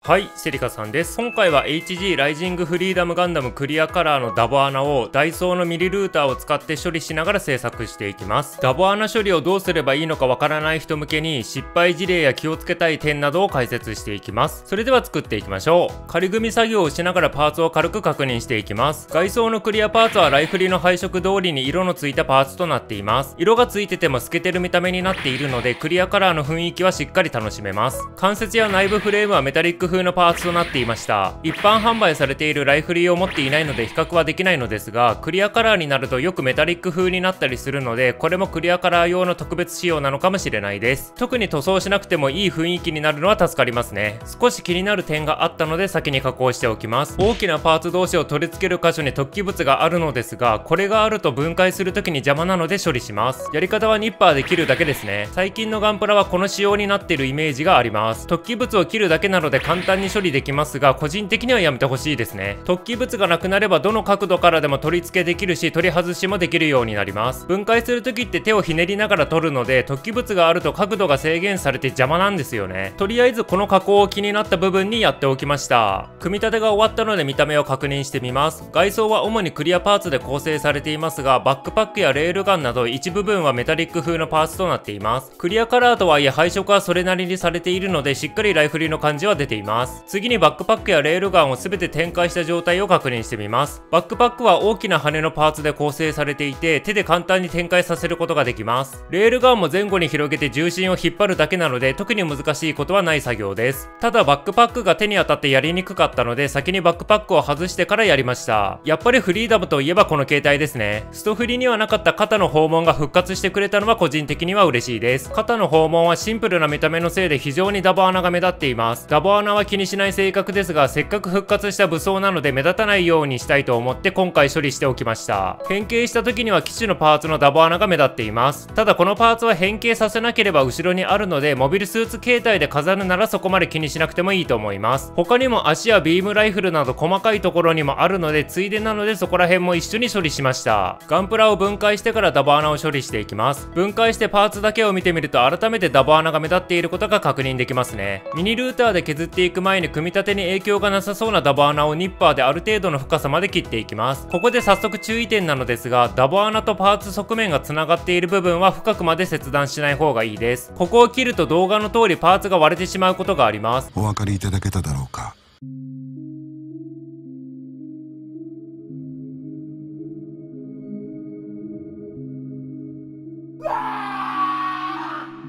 はい、セリカさんです。今回は HG ライジングフリーダムガンダムクリアカラーのダボ穴をダイソーのミリルーターを使って処理しながら制作していきます。ダボ穴処理をどうすればいいのかわからない人向けに失敗事例や気をつけたい点などを解説していきます。それでは作っていきましょう。仮組み作業をしながらパーツを軽く確認していきます。外装のクリアパーツはライフリの配色通りに色のついたパーツとなっています。色がついてても透けてる見た目になっているのでクリアカラーの雰囲気はしっかり楽しめます。関節や内部フレームはメタリック風のパーツとなっていました。一般販売されているライフリーを持っていないので比較はできないのですが、クリアカラーになるとよくメタリック風になったりするので、これもクリアカラー用の特別仕様なのかもしれないです。特に塗装しなくてもいい雰囲気になるのは助かりますね。少し気になる点があったので先に加工しておきます。大きなパーツ同士を取り付ける箇所に突起物があるのですが、これがあると分解する時に邪魔なので処理します。やり方はニッパーで切るだけですね。最近のガンプラはこの仕様になっているイメージがあります。突起物を切るだけなので簡単に処理できますが、個人的にはやめてほしいですね。突起物がなくなればどの角度からでも取り付けできるし、取り外しもできるようになります。分解する時って手をひねりながら取るので、突起物があると角度が制限されて邪魔なんですよね。とりあえずこの加工を気になった部分にやっておきました。組み立てが終わったので見た目を確認してみます。外装は主にクリアパーツで構成されていますが、バックパックやレールガンなど一部分はメタリック風のパーツとなっています。クリアカラーとはいえ配色はそれなりにされているので、しっかりライフリーの感じは出ています。次にバックパックやレールガンを全て展開した状態を確認してみます。バックパックは大きな羽のパーツで構成されていて、手で簡単に展開させることができます。レールガンも前後に広げて重心を引っ張るだけなので、特に難しいことはない作業です。ただバックパックが手に当たってやりにくかったので、先にバックパックを外してからやりました。やっぱりフリーダムといえばこの形態ですね。ストフリにはなかった肩の訪問が復活してくれたのは個人的には嬉しいです。肩の訪問はシンプルな見た目のせいで非常にダボ穴が目立っています。ダボ穴は気にしない性格ですが、せっかく復活した武装なので目立たないようにしたいと思って今回処理しておきました。変形した時には基地のパーツのダボ穴が目立っています。ただこのパーツは変形させなければ後ろにあるので、モビルスーツ形態で飾るならそこまで気にしなくてもいいと思います。他にも足やビームライフルなど細かいところにもあるので、ついでなのでそこら辺も一緒に処理しました。ガンプラを分解してからダボ穴を処理していきます。分解してパーツだけを見てみると改めてダボ穴が目立っていることが確認できますね。ミニルーターで削っていく前に組み立てに影響がなさそうなダボ穴をニッパーである程度の深さまで切っていきます。ここで早速注意点なのですが、ダボ穴とパーツ側面がつながっている部分は深くまで切断しない方がいいです。ここを切ると動画の通りパーツが割れてしまうことがあります。お分かりいただけただろうか。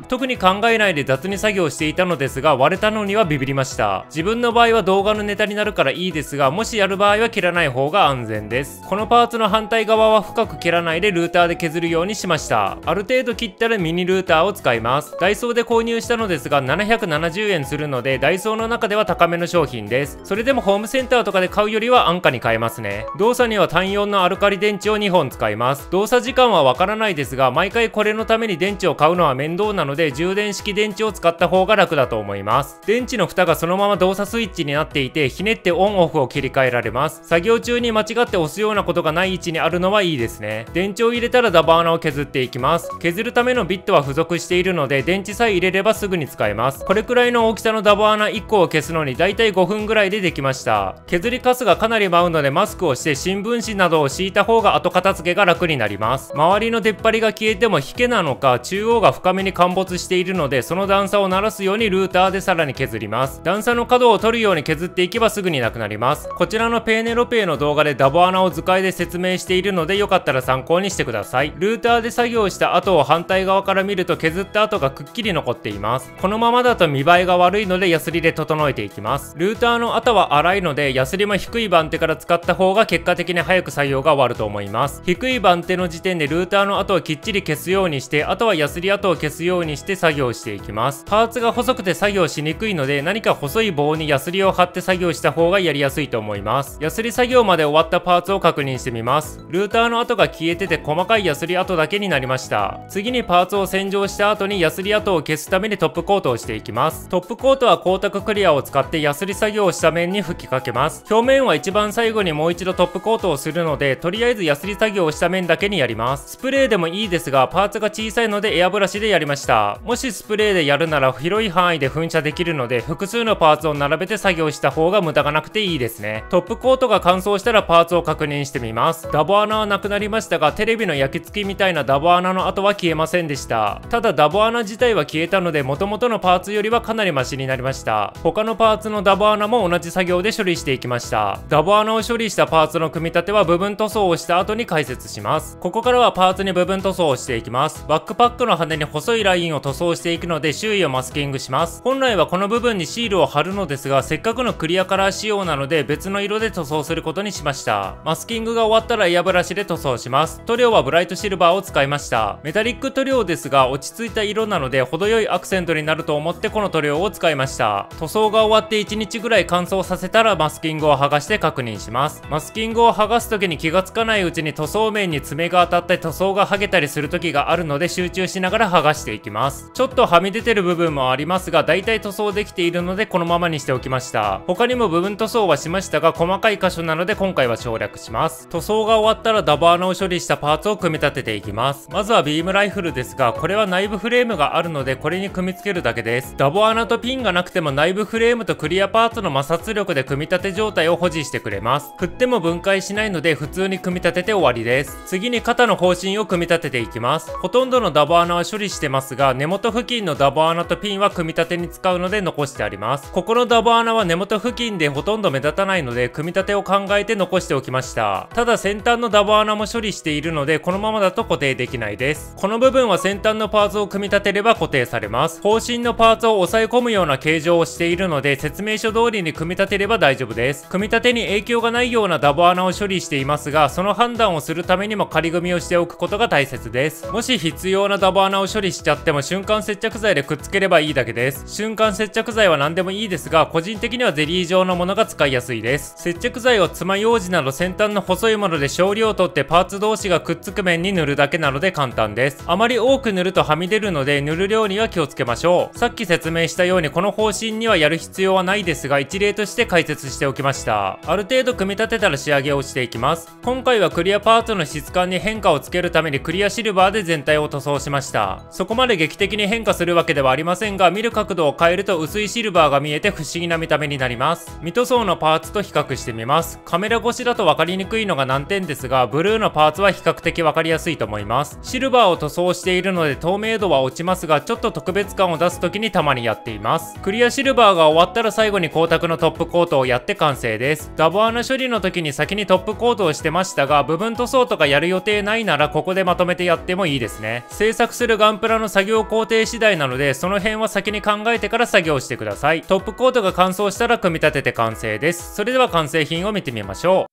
特に考えないで雑に作業していたのですが、割れたのにはビビりました。自分の場合は動画のネタになるからいいですが、もしやる場合は切らない方が安全です。このパーツの反対側は深く切らないでルーターで削るようにしました。ある程度切ったらミニルーターを使います。ダイソーで購入したのですが770円するので、ダイソーの中では高めの商品です。それでもホームセンターとかで買うよりは安価に買えますね。動作には単4のアルカリ電池を2本使います。動作時間はわからないですが、毎回これのために電池を買うのは面倒なので、充電式電池を使った方が楽だと思います。電池の蓋がそのまま動作スイッチになっていて、ひねってオンオフを切り替えられます。作業中に間違って押すようなことがない位置にあるのはいいですね。電池を入れたらダボ穴を削っていきます。削るためのビットは付属しているので、電池さえ入れればすぐに使えます。これくらいの大きさのダボ穴1個を消すのにだいたい5分ぐらいでできました。削りカスがかなり舞うのでマスクをして新聞紙などを敷いた方が後片付けが楽になります。周りの出っ張りが消えても引けなのか、中央が深めに陥没しているので、その段差を鳴らすようにルーターでさらに削ります。段差の角を取るように削っていけばすぐになくなります。こちらのペーネロペーの動画でダボ穴を図解で説明しているので、よかったら参考にしてください。ルーターで作業した後を反対側から見ると削った跡がくっきり残っています。このままだと見栄えが悪いのでヤスリで整えていきます。ルーターの跡は粗いので、ヤスリも低い番手から使った方が結果的に早く作業が終わると思います。低い番手の時点でルーターの跡をきっちり消すようにして、あとはヤスリ跡を消すようにして作業していきます。パーツが細くて作業しにくいので、何か細い棒にヤスリを貼って作業した方がやりやすいと思います。ヤスリ作業まで終わったパーツを確認してみます。ルーターの跡が消えてて細かいヤスリ跡だけになりました。次にパーツを洗浄した後にヤスリ跡を消すためにトップコートをしていきます。トップコートは光沢クリアを使ってヤスリ作業をした面に吹きかけます。表面は一番最後にもう一度トップコートをするので、とりあえずヤスリ作業をした面だけにやります。スプレーでもいいですが、パーツが小さいのでエアブラシでやりました。。もしスプレーでやるなら広い範囲で噴射できるので、複数のパーツを並べて作業した方が無駄がなくていいですね。トップコートが乾燥したらパーツを確認してみます。ダボ穴はなくなりましたが、テレビの焼き付きみたいなダボ穴の跡は消えませんでした。ただダボ穴自体は消えたので、元々のパーツよりはかなりマシになりました。他のパーツのダボ穴も同じ作業で処理していきました。ダボ穴を処理したパーツの組み立ては部分塗装をした後に解説します。ここからはパーツに部分塗装をしていきます。バックパックの羽に細いラインを塗装していくので、周囲をマスキングします。本来はこの部分にシールを貼るのですが、せっかくのクリアカラー仕様なので別の色で塗装することにしました。マスキングが終わったらエアブラシで塗装します。塗料はブライトシルバーを使いました。メタリック塗料ですが落ち着いた色なので程よいアクセントになると思ってこの塗料を使いました。塗装が終わって1日ぐらい乾燥させたらマスキングを剥がして確認します。マスキングを剥がす時に気がつかないうちに塗装面に爪が当たって塗装が剥げたりする時があるので、集中しながら剥がしていきます。ちょっとはみ出てる部分もありますが、だいたい塗装できているのでこのままにしておきました。他にも部分塗装はしましたが、細かい箇所なので今回は省略します。塗装が終わったらダボ穴を処理したパーツを組み立てていきます。まずはビームライフルですが、これは内部フレームがあるのでこれに組み付けるだけです。ダボ穴とピンがなくても内部フレームとクリアパーツの摩擦力で組み立て状態を保持してくれます。振っても分解しないので普通に組み立てて終わりです。次に肩の方針を組み立てていきます。ほとんどのダボ穴は処理してますが、根元付近のダボ穴とピンは組み立てに使うので残してあります。ここのダボ穴は根元付近でほとんど目立たないので組み立てを考えて残しておきました。ただ先端のダボ穴も処理しているのでこのままだと固定できないです。この部分は先端のパーツを組み立てれば固定されます。方針のパーツを押さえ込むような形状をしているので説明書通りに組み立てれば大丈夫です。組み立てに影響がないようなダボ穴を処理していますが、その判断をするためにも仮組みをしておくことが大切です。もし必要なダボ穴を処理しちゃっても瞬間接着剤でくっつければいいだけです。瞬間接着剤は何でもいいですが、個人的にはゼリー状のものが使いやすいです。接着剤を爪楊枝など先端の細いもので少量取ってパーツ同士がくっつく面に塗るだけなので簡単です。あまり多く塗るとはみ出るので塗る量には気をつけましょう。さっき説明したようにこの方針にはやる必要はないですが、一例として解説しておきました。ある程度組み立てたら仕上げをしていきます。今回はクリアパーツの質感に変化をつけるためにクリアシルバーで全体を塗装しました。そこまで劇的に変化するわけではありませんが、見る角度を変えると薄いシルバーが見えて不思議な見た目になります。未塗装のパーツと比較してみます。カメラ越しだと分かりにくいのが難点ですが、ブルーのパーツは比較的分かりやすいと思います。シルバーを塗装しているので透明度は落ちますが、ちょっと特別感を出す時にたまにやっています。クリアシルバーが終わったら最後に光沢のトップコートをやって完成です。ダボ穴処理の時に先にトップコートをしてましたが、部分塗装とかやる予定ないならここでまとめてやってもいいですね。製作するガンプラの作業工程次第なので、その辺は先に考えてから作業してください。トップコートが乾燥したら組み立てて完成です。それでは完成品を見てみましょう。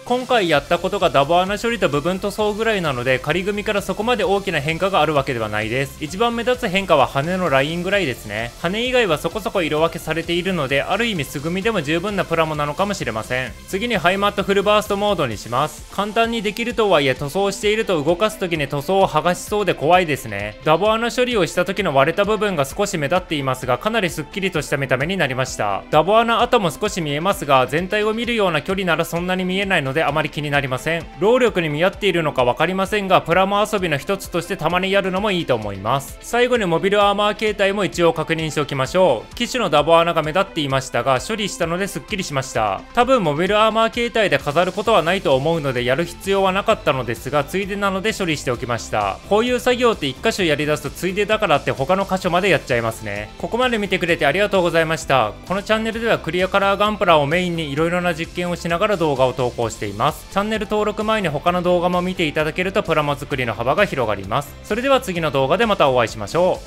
今回やったことがダボ穴処理と部分塗装ぐらいなので、仮組みからそこまで大きな変化があるわけではないです。一番目立つ変化は羽のラインぐらいですね。羽以外はそこそこ色分けされているので、ある意味素組みでも十分なプラモなのかもしれません。次にハイマットフルバーストモードにします。簡単にできるとはいえ、塗装していると動かす時に塗装を剥がしそうで怖いですね。ダボ穴処理をした時の割れた部分が少し目立っていますが、かなりスッキリとした見た目になりました。ダボ穴跡も少し見えますが、全体を見るような距離ならそんなに見えないのであまり気になりません。労力に見合っているのか分かりませんが、プラモ遊びの一つとしてたまにやるのもいいと思います。最後にモビルアーマー形態も一応確認しておきましょう。機種のダボ穴が目立っていましたが、処理したのですっきりしました。多分モビルアーマー形態で飾ることはないと思うのでやる必要はなかったのですが、ついでなので処理しておきました。こういう作業って1箇所やりだすとついでだからって他の箇所までやっちゃいますね。ここまで見てくれてありがとうございました。このチャンネルではクリアカラーガンプラをメインに色々な実験をしながら動画を投稿しています。チャンネル登録前に他の動画も見ていただけるとプラモ作りの幅が広がります。それでは次の動画でまたお会いしましょう。